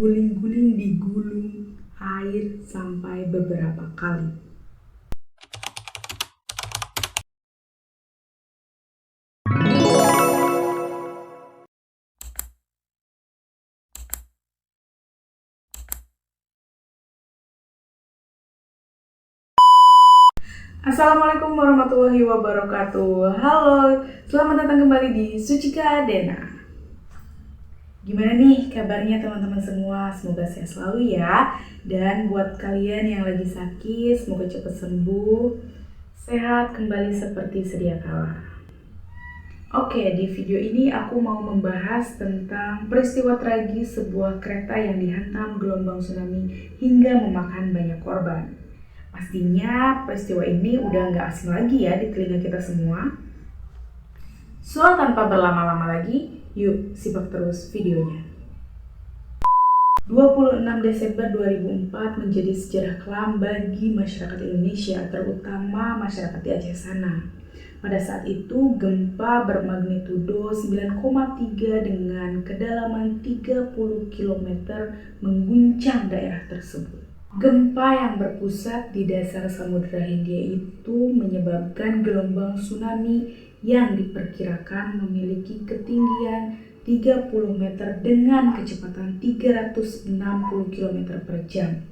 guling-guling digulung air sampai beberapa kali. Assalamualaikum warahmatullahi wabarakatuh. Halo, selamat datang kembali di Sucika Dena. Gimana nih kabarnya teman-teman semua? Semoga sehat selalu ya. Dan buat kalian yang lagi sakit, semoga cepat sembuh, sehat kembali seperti sedia kala. Oke, di video ini aku mau membahas tentang peristiwa tragis sebuah kereta yang dihantam gelombang tsunami hingga memakan banyak korban. Pastinya peristiwa ini udah nggak asing lagi ya di telinga kita semua. So, tanpa berlama-lama lagi, yuk simak terus videonya. 26 Desember 2004 menjadi sejarah kelam bagi masyarakat Indonesia, terutama masyarakat di Aceh sana. Pada saat itu, gempa bermagnitudo 9,3 dengan kedalaman 30 km mengguncang daerah tersebut. Gempa yang berpusat di dasar Samudra Hindia itu menyebabkan gelombang tsunami yang diperkirakan memiliki ketinggian 30 meter dengan kecepatan 360 km per jam.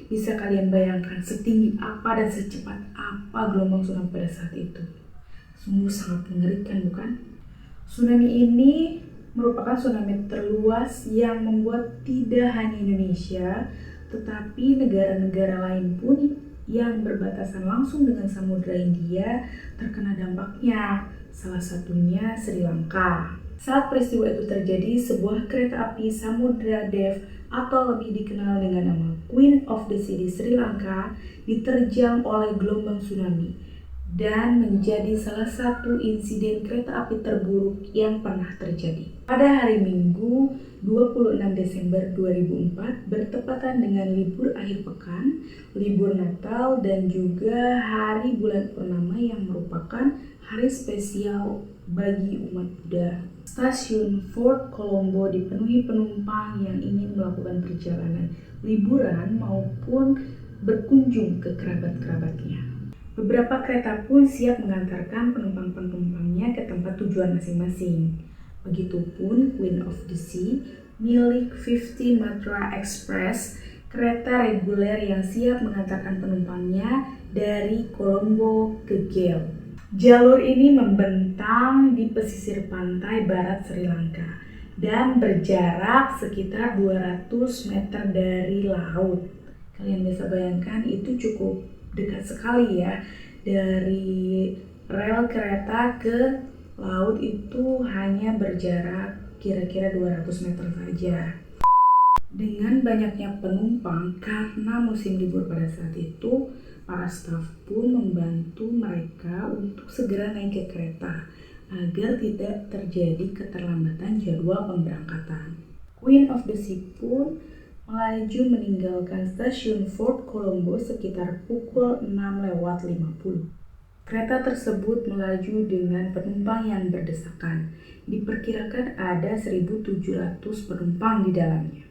Bisa kalian bayangkan setinggi apa dan secepat apa gelombang tsunami pada saat itu? Sungguh sangat mengerikan, bukan? Tsunami ini merupakan tsunami terluas yang membuat tidak hanya Indonesia, tetapi negara-negara lain pun yang berbatasan langsung dengan Samudra Hindia terkena dampaknya, salah satunya Sri Lanka. Saat peristiwa itu terjadi, sebuah kereta api Samudra Dev atau lebih dikenal dengan nama Queen of the Sea di Sri Lanka diterjang oleh gelombang tsunami dan menjadi salah satu insiden kereta api terburuk yang pernah terjadi. Pada hari Minggu 26 Desember 2004 bertepatan dengan libur akhir pekan, libur Natal dan juga hari bulan purnama yang merupakan hari spesial bagi umat Buddha. Stasiun Fort Colombo dipenuhi penumpang yang ingin melakukan perjalanan liburan maupun berkunjung ke kerabat-kerabatnya. Beberapa kereta pun siap mengantarkan penumpang-penumpangnya ke tempat tujuan masing-masing. Begitupun Queen of the Sea milik 50 Matra Express, kereta reguler yang siap mengantarkan penumpangnya dari Colombo ke Gale. Jalur ini membentang di pesisir pantai barat Sri Lanka dan berjarak sekitar 200 meter dari laut. Kalian bisa bayangkan itu cukup dekat sekali ya, dari rel kereta ke laut itu hanya berjarak kira-kira 200 meter saja. Dengan banyaknya penumpang karena musim libur pada saat itu, para staf pun membantu mereka untuk segera naik ke kereta agar tidak terjadi keterlambatan jadwal pemberangkatan. Queen of the Sea pun melaju meninggalkan stasiun Fort Colombo sekitar pukul 6:50. Kereta tersebut melaju dengan penumpang yang berdesakan. Diperkirakan ada 1.700 penumpang di dalamnya.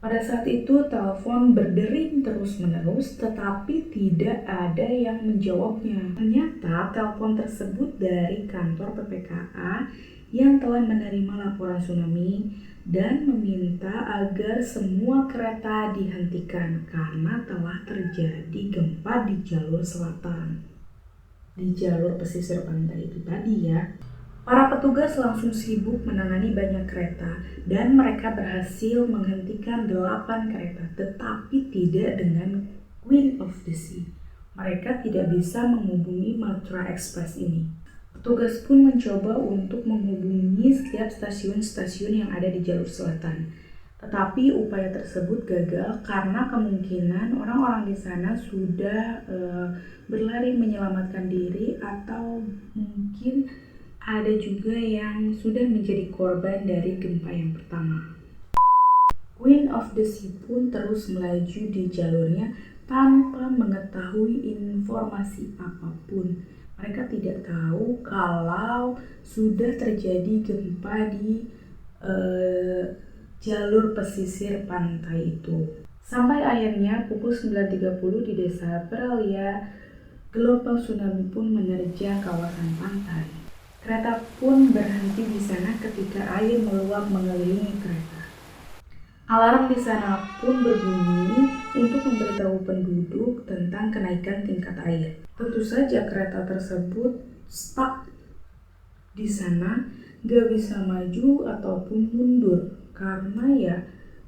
Pada saat itu telepon berdering terus-menerus tetapi tidak ada yang menjawabnya. Ternyata telepon tersebut dari kantor PPKA yang telah menerima laporan tsunami dan meminta agar semua kereta dihentikan karena telah terjadi gempa di jalur selatan, di jalur pesisir pantai itu tadi ya. Para petugas langsung sibuk menangani banyak kereta dan mereka berhasil menghentikan 8 kereta, tetapi tidak dengan Queen of the Sea. Mereka tidak bisa menghubungi Matra Express ini. Petugas pun mencoba untuk menghubungi setiap stasiun-stasiun yang ada di jalur selatan. Tetapi upaya tersebut gagal karena kemungkinan orang-orang di sana sudah berlari menyelamatkan diri atau mungkin ada juga yang sudah menjadi korban dari gempa yang pertama. Queen of the Sea pun terus melaju di jalurnya tanpa mengetahui informasi apapun. Mereka tidak tahu kalau sudah terjadi gempa di jalur pesisir pantai itu. Sampai akhirnya pukul 9.30 di desa Peralia, gelombang tsunami pun menerjang kawasan pantai. Kereta pun berhenti di sana ketika air meluap mengelilingi kereta. Alarm di sana pun berbunyi untuk memberitahu penduduk tentang kenaikan tingkat air. Tentu saja kereta tersebut stuck di sana, gak bisa maju ataupun mundur karena ya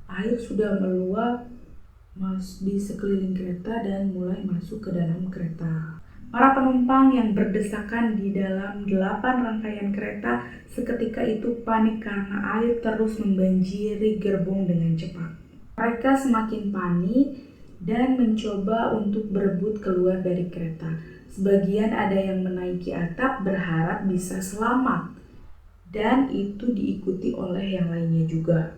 air sudah meluap di sekeliling kereta dan mulai masuk ke dalam kereta. Para penumpang yang berdesakan di dalam 8 rangkaian kereta seketika itu panik karena air terus membanjiri gerbong dengan cepat. Mereka semakin panik dan mencoba untuk berebut keluar dari kereta. Sebagian ada yang menaiki atap berharap bisa selamat, dan itu diikuti oleh yang lainnya juga.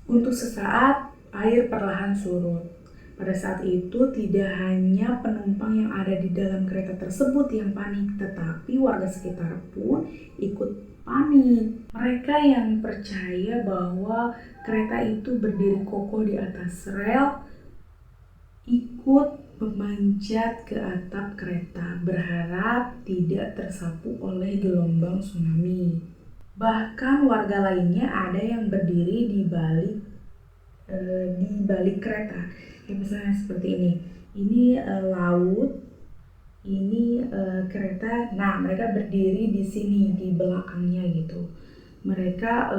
Untuk sesaat, air perlahan surut. Pada saat itu tidak hanya penumpang yang ada di dalam kereta tersebut yang panik, tetapi warga sekitar pun ikut panik. Mereka yang percaya bahwa kereta itu berdiri kokoh di atas rel ikut memanjat ke atap kereta berharap tidak tersapu oleh gelombang tsunami. Bahkan warga lainnya ada yang berdiri di balik kereta. Ya, misalnya seperti ini laut, ini kereta. Nah, mereka berdiri di sini di belakangnya gitu. Mereka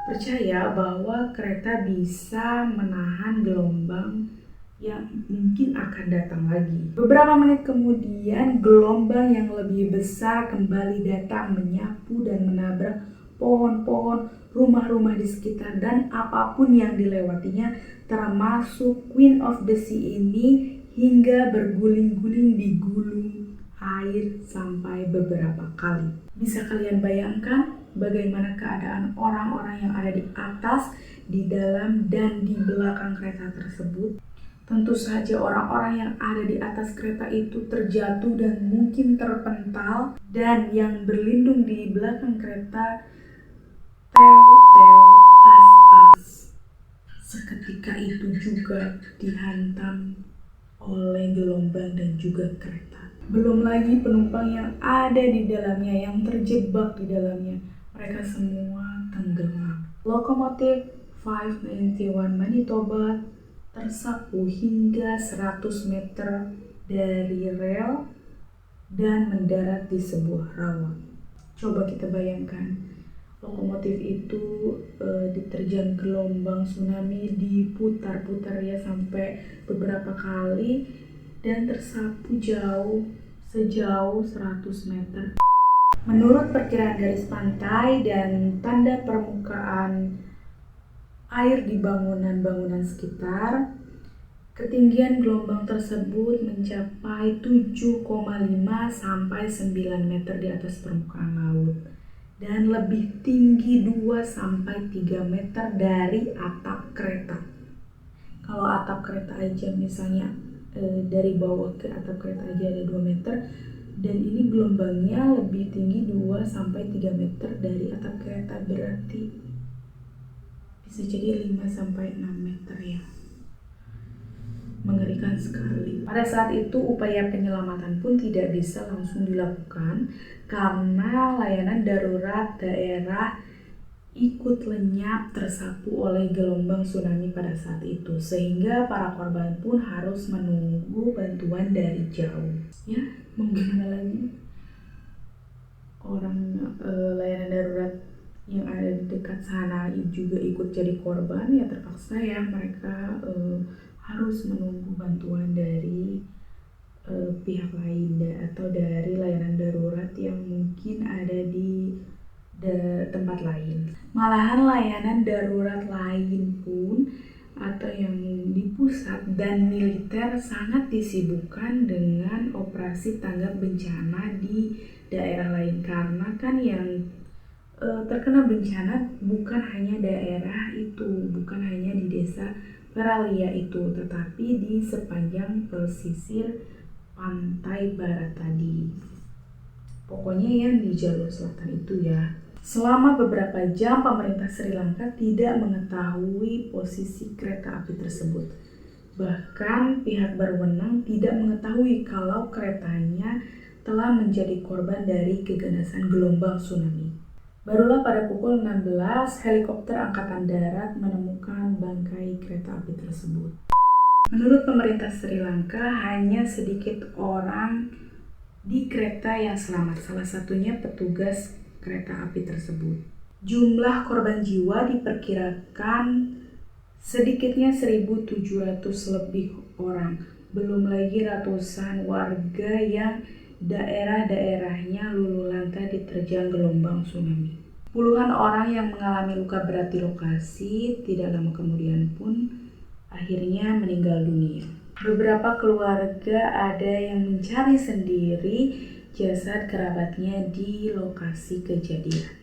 percaya bahwa kereta bisa menahan gelombang yang mungkin akan datang lagi. Beberapa menit kemudian, gelombang yang lebih besar kembali datang menyapu dan menabrak pohon-pohon, rumah-rumah di sekitar, dan apapun yang dilewatinya, termasuk Queen of the Sea ini, hingga berguling-guling di gulung air sampai beberapa kali. Bisa kalian bayangkan bagaimana keadaan orang-orang yang ada di atas, di dalam, dan di belakang kereta tersebut? Tentu saja orang-orang yang ada di atas kereta itu terjatuh dan mungkin terpental, dan yang berlindung di belakang kereta as-as. Seketika itu juga dihantam oleh gelombang dan juga kereta. Belum lagi penumpang yang ada di dalamnya, yang terjebak di dalamnya. Mereka semua tenggelam. Lokomotif 591 Manitoba tersapu hingga 100 meter dari rel dan mendarat di sebuah rawa. Coba kita bayangkan, lokomotif itu diterjang gelombang tsunami, diputar-putar ya sampai beberapa kali dan tersapu sejauh 100 meter. Menurut perkiraan garis pantai dan tanda permukaan air di bangunan-bangunan sekitar, ketinggian gelombang tersebut mencapai 7,5 sampai 9 meter di atas permukaan laut dan lebih tinggi 2 sampai 3 meter dari atap kereta. Kalau atap kereta aja misalnya dari bawah ke atap kereta aja ada 2 meter, dan ini gelombangnya lebih tinggi 2 sampai 3 meter dari atap kereta, berarti bisa jadi 5 sampai 6 meter ya. Mengerikan sekali. Pada saat itu upaya penyelamatan pun tidak bisa langsung dilakukan karena layanan darurat daerah ikut lenyap tersapu oleh gelombang tsunami pada saat itu, sehingga para korban pun harus menunggu bantuan dari jauh. Ya, mau gimana lagi? Orang layanan darurat yang ada di dekat sana juga ikut jadi korban, ya terpaksa ya mereka harus menunggu bantuan dari pihak lain atau dari layanan darurat yang mungkin ada di tempat lain. Malahan layanan darurat lain pun atau yang di pusat dan militer sangat disibukkan dengan operasi tanggap bencana di daerah lain, karena kan yang terkena bencana bukan hanya daerah itu, bukan hanya di desa Peralia itu, tetapi di sepanjang pesisir pantai barat tadi. Pokoknya yang di jalur selatan itu ya. Selama beberapa jam, pemerintah Sri Lanka tidak mengetahui posisi kereta api tersebut. Bahkan pihak berwenang tidak mengetahui kalau keretanya telah menjadi korban dari keganasan gelombang tsunami. Barulah pada pukul 16, helikopter Angkatan Darat menemukan bangkai kereta api tersebut. Menurut pemerintah Sri Lanka, hanya sedikit orang di kereta yang selamat, salah satunya petugas kereta api tersebut. Jumlah korban jiwa diperkirakan sedikitnya 1.700 lebih orang, belum lagi ratusan warga yang daerah-daerahnya luluh lantai diterjang gelombang tsunami. Puluhan orang yang mengalami luka berat di lokasi tidak lama kemudian pun akhirnya meninggal dunia. Beberapa keluarga ada yang mencari sendiri jasad kerabatnya di lokasi kejadian.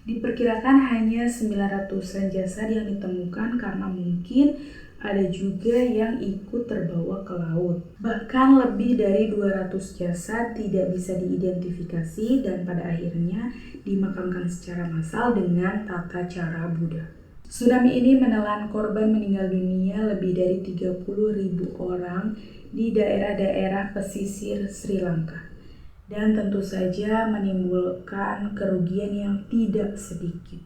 Diperkirakan hanya 900-an jasad yang ditemukan karena mungkin ada juga yang ikut terbawa ke laut. Bahkan lebih dari 200 jasad tidak bisa diidentifikasi dan pada akhirnya dimakamkan secara massal dengan tata cara Buddha. Tsunami ini menelan korban meninggal dunia lebih dari 30.000 orang di daerah-daerah pesisir Sri Lanka dan tentu saja menimbulkan kerugian yang tidak sedikit.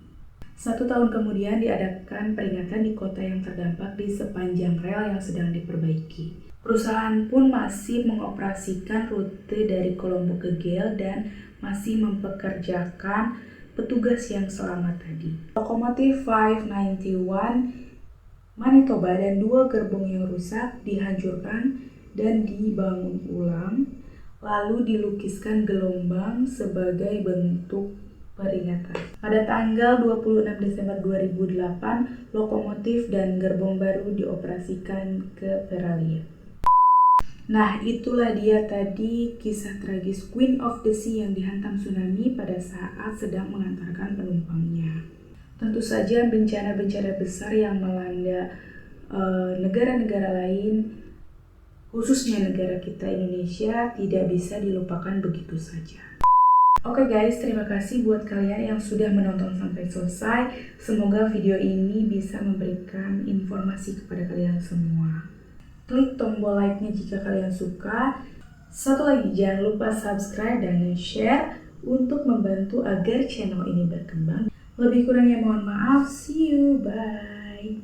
1 tahun kemudian diadakan peringatan di kota yang terdampak di sepanjang rel yang sedang diperbaiki. Perusahaan pun masih mengoperasikan rute dari Colombo ke Gel dan masih mempekerjakan petugas yang selamat tadi. Lokomotif 591 Manitoba dan 2 gerbong yang rusak dihancurkan dan dibangun ulang, lalu dilukiskan gelombang sebagai bentuk peringatan. Pada tanggal 26 Desember 2008, lokomotif dan gerbong baru dioperasikan ke Peralia. Nah, itulah dia tadi kisah tragis Queen of the Sea yang dihantam tsunami pada saat sedang mengantarkan penumpangnya. Tentu saja bencana-bencana besar yang melanda negara-negara lain, khususnya negara kita Indonesia, tidak bisa dilupakan begitu saja. Oke guys, terima kasih buat kalian yang sudah menonton sampai selesai. Semoga video ini bisa memberikan informasi kepada kalian semua. Klik tombol like-nya jika kalian suka. Satu lagi, jangan lupa subscribe dan share untuk membantu agar channel ini berkembang. Lebih kurangnya mohon maaf. See you, bye.